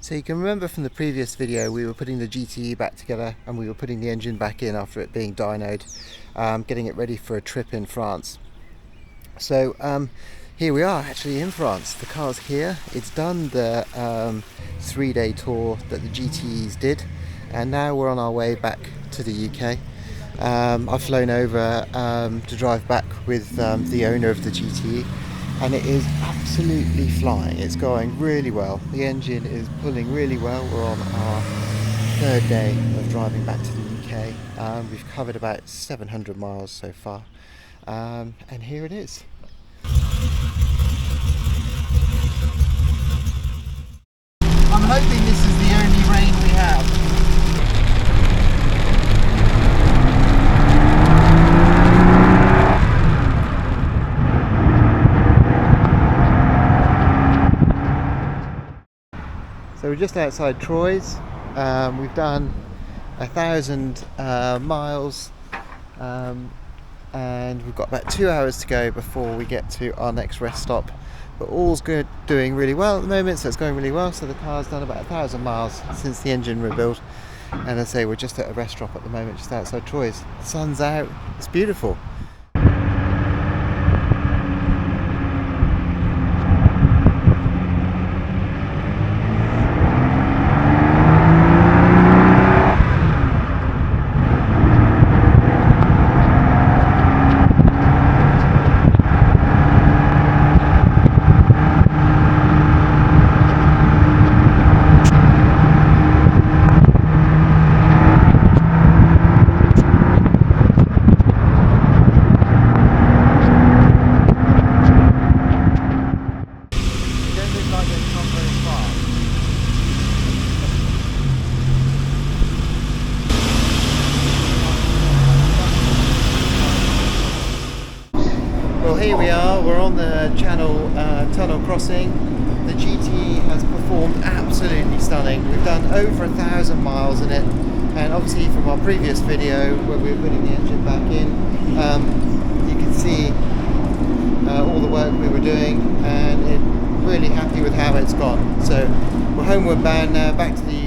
So you can remember from the previous video we were putting the GTE back together and we were putting the engine back in after it being dynoed, getting it ready for a trip in France. So here we are actually in France. The car's here. It's done the 3-day tour that the GTEs did, and now we're on our way back to the UK. I've flown over to drive back with the owner of the GTE, and it is absolutely flying. It's going really well. The engine is pulling really well. We're on our 3rd day of driving back to the UK. We've covered about 700 miles so far, and here it is. I'm hoping this is the only rain we have. So we're just outside Troyes. We've done 1,000 miles, and we've got about 2 hours to go before we get to our next rest stop. But all's good, doing really well at the moment, so it's going really well. So the car's done about 1,000 miles since the engine rebuild, and as I say, we're just at a rest stop at the moment, just outside Troyes. The sun's out, it's beautiful. Well, here we are, we're on the Channel tunnel crossing. The GTE has performed absolutely stunning. We've done over 1,000 miles in it, and obviously from our previous video where we were putting the engine back in, you can see all the work we were doing, and really happy with how it's gone. So we're homeward bound now, back to the